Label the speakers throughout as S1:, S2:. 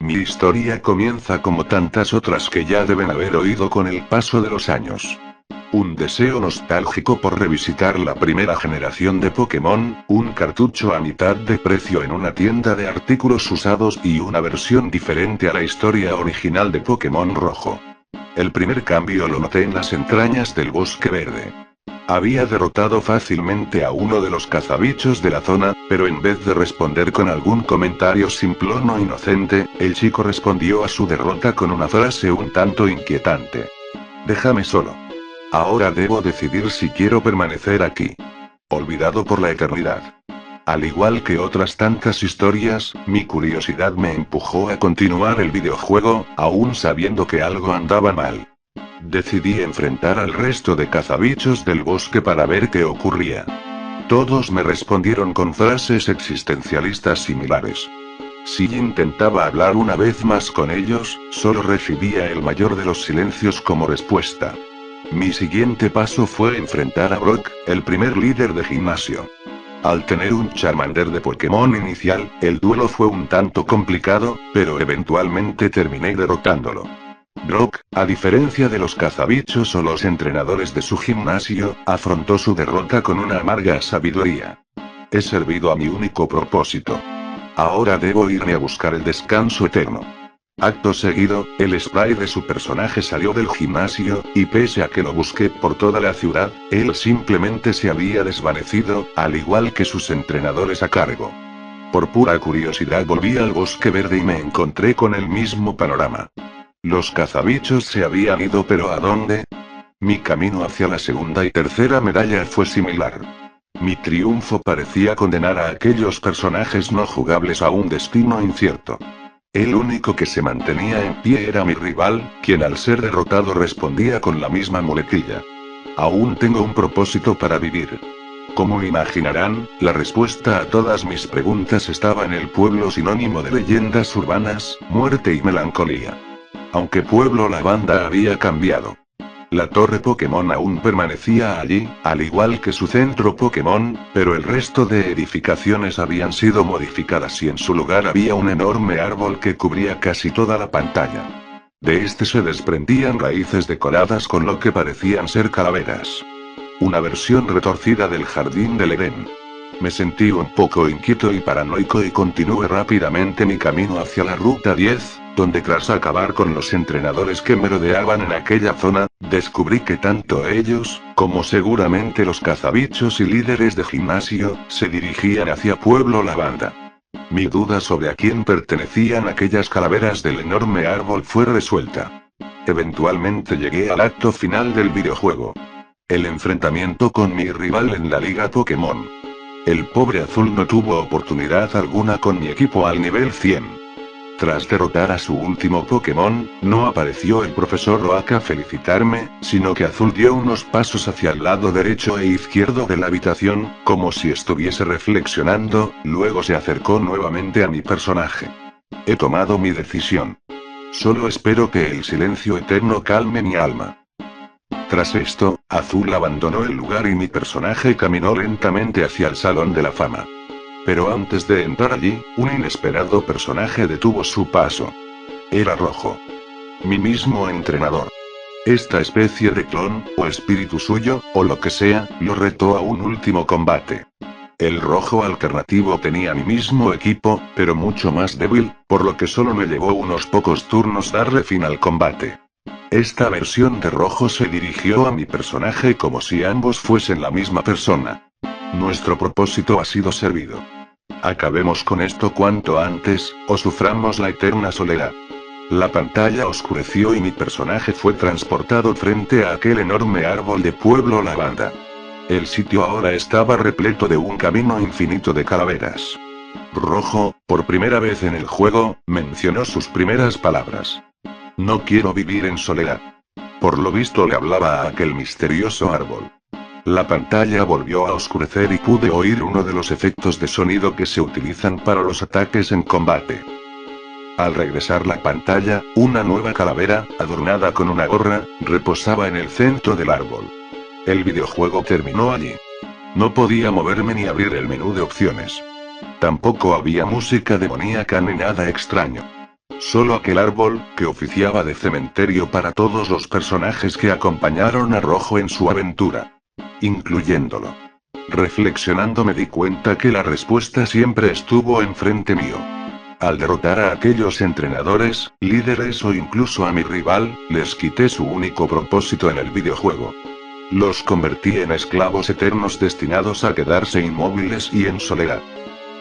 S1: Mi historia comienza como tantas otras que ya deben haber oído con el paso de los años. Un deseo nostálgico por revisitar la primera generación de Pokémon, un cartucho a mitad de precio en una tienda de artículos usados y una versión diferente a la historia original de Pokémon Rojo. El primer cambio lo noté en las entrañas del Bosque Verde. Había derrotado fácilmente a uno de los cazabichos de la zona, pero en vez de responder con algún comentario simplón o inocente, el chico respondió a su derrota con una frase un tanto inquietante. Déjame solo. Ahora debo decidir si quiero permanecer aquí. Olvidado por la eternidad. Al igual que otras tantas historias, mi curiosidad me empujó a continuar el videojuego, aún sabiendo que algo andaba mal. Decidí enfrentar al resto de cazabichos del bosque para ver qué ocurría. Todos me respondieron con frases existencialistas similares. Si intentaba hablar una vez más con ellos, solo recibía el mayor de los silencios como respuesta. Mi siguiente paso fue enfrentar a Brock, el primer líder de gimnasio. Al tener un Charmander de Pokémon inicial, el duelo fue un tanto complicado, pero eventualmente terminé derrotándolo. Brock, a diferencia de los cazabichos o los entrenadores de su gimnasio, afrontó su derrota con una amarga sabiduría. He servido a mi único propósito. Ahora debo irme a buscar el descanso eterno. Acto seguido, el spray de su personaje salió del gimnasio, y pese a que lo busqué por toda la ciudad, él simplemente se había desvanecido, al igual que sus entrenadores a cargo. Por pura curiosidad volví al Bosque Verde y me encontré con el mismo panorama. Los cazabichos se habían ido, pero ¿a dónde? Mi camino hacia la segunda y tercera medalla fue similar. Mi triunfo parecía condenar a aquellos personajes no jugables a un destino incierto. El único que se mantenía en pie era mi rival, quien al ser derrotado respondía con la misma muletilla. Aún tengo un propósito para vivir. Como imaginarán, la respuesta a todas mis preguntas estaba en el pueblo sinónimo de leyendas urbanas, muerte y melancolía. Aunque Pueblo Lavanda había cambiado. La torre Pokémon aún permanecía allí, al igual que su centro Pokémon, pero el resto de edificaciones habían sido modificadas y en su lugar había un enorme árbol que cubría casi toda la pantalla. De este se desprendían raíces decoradas con lo que parecían ser calaveras. Una versión retorcida del jardín del Edén. Me sentí un poco inquieto y paranoico y continué rápidamente mi camino hacia la Ruta 10, donde tras acabar con los entrenadores que me rodeaban en aquella zona, descubrí que tanto ellos, como seguramente los cazabichos y líderes de gimnasio, se dirigían hacia Pueblo Lavanda. Mi duda sobre a quién pertenecían aquellas calaveras del enorme árbol fue resuelta. Eventualmente llegué al acto final del videojuego. El enfrentamiento con mi rival en la Liga Pokémon. El pobre Azul no tuvo oportunidad alguna con mi equipo al nivel 100. Tras derrotar a su último Pokémon, no apareció el profesor Oak a felicitarme, sino que Azul dio unos pasos hacia el lado derecho e izquierdo de la habitación, como si estuviese reflexionando, luego se acercó nuevamente a mi personaje. He tomado mi decisión. Solo espero que el silencio eterno calme mi alma. Tras esto, Azul abandonó el lugar y mi personaje caminó lentamente hacia el Salón de la Fama. Pero antes de entrar allí, un inesperado personaje detuvo su paso. Era Rojo. Mi mismo entrenador. Esta especie de clon, o espíritu suyo, o lo que sea, lo retó a un último combate. El Rojo alternativo tenía mi mismo equipo, pero mucho más débil, por lo que solo me llevó unos pocos turnos darle fin al combate. Esta versión de Rojo se dirigió a mi personaje como si ambos fuesen la misma persona. Nuestro propósito ha sido servido. Acabemos con esto cuanto antes, o suframos la eterna soledad. La pantalla oscureció y mi personaje fue transportado frente a aquel enorme árbol de Pueblo Lavanda. El sitio ahora estaba repleto de un camino infinito de calaveras. Rojo, por primera vez en el juego, mencionó sus primeras palabras. No quiero vivir en soledad. Por lo visto le hablaba a aquel misterioso árbol. La pantalla volvió a oscurecer y pude oír uno de los efectos de sonido que se utilizan para los ataques en combate. Al regresar la pantalla, una nueva calavera, adornada con una gorra, reposaba en el centro del árbol. El videojuego terminó allí. No podía moverme ni abrir el menú de opciones. Tampoco había música demoníaca ni nada extraño. Solo aquel árbol, que oficiaba de cementerio para todos los personajes que acompañaron a Rojo en su aventura. Incluyéndolo. Reflexionando me di cuenta que la respuesta siempre estuvo enfrente mío. Al derrotar a aquellos entrenadores, líderes o incluso a mi rival, les quité su único propósito en el videojuego. Los convertí en esclavos eternos destinados a quedarse inmóviles y en soledad.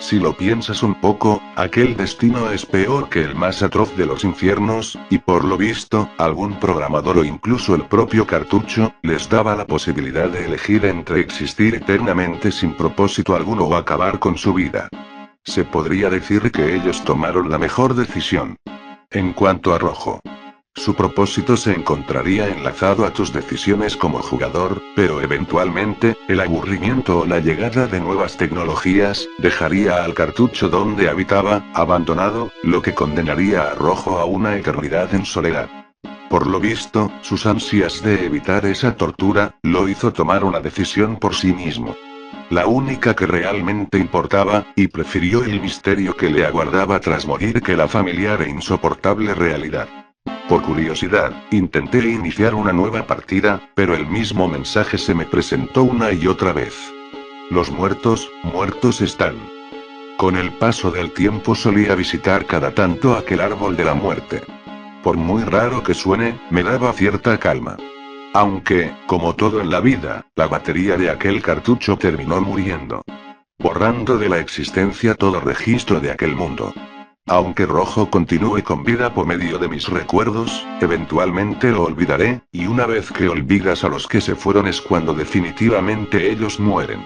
S1: Si lo piensas un poco, aquel destino es peor que el más atroz de los infiernos, y por lo visto, algún programador o incluso el propio cartucho, les daba la posibilidad de elegir entre existir eternamente sin propósito alguno o acabar con su vida. Se podría decir que ellos tomaron la mejor decisión. En cuanto a Rojo, su propósito se encontraría enlazado a tus decisiones como jugador, pero eventualmente, el aburrimiento o la llegada de nuevas tecnologías, dejaría al cartucho donde habitaba, abandonado, lo que condenaría a Rojo a una eternidad en soledad. Por lo visto, sus ansias de evitar esa tortura, lo hizo tomar una decisión por sí mismo. La única que realmente importaba, y prefirió el misterio que le aguardaba tras morir que la familiar e insoportable realidad. Por curiosidad, intenté iniciar una nueva partida, pero el mismo mensaje se me presentó una y otra vez. Los muertos, muertos están. Con el paso del tiempo solía visitar cada tanto aquel árbol de la muerte. Por muy raro que suene, me daba cierta calma. Aunque, como todo en la vida, la batería de aquel cartucho terminó muriendo. Borrando de la existencia todo registro de aquel mundo. Aunque Rojo continúe con vida por medio de mis recuerdos, eventualmente lo olvidaré, y una vez que olvidas a los que se fueron es cuando definitivamente ellos mueren.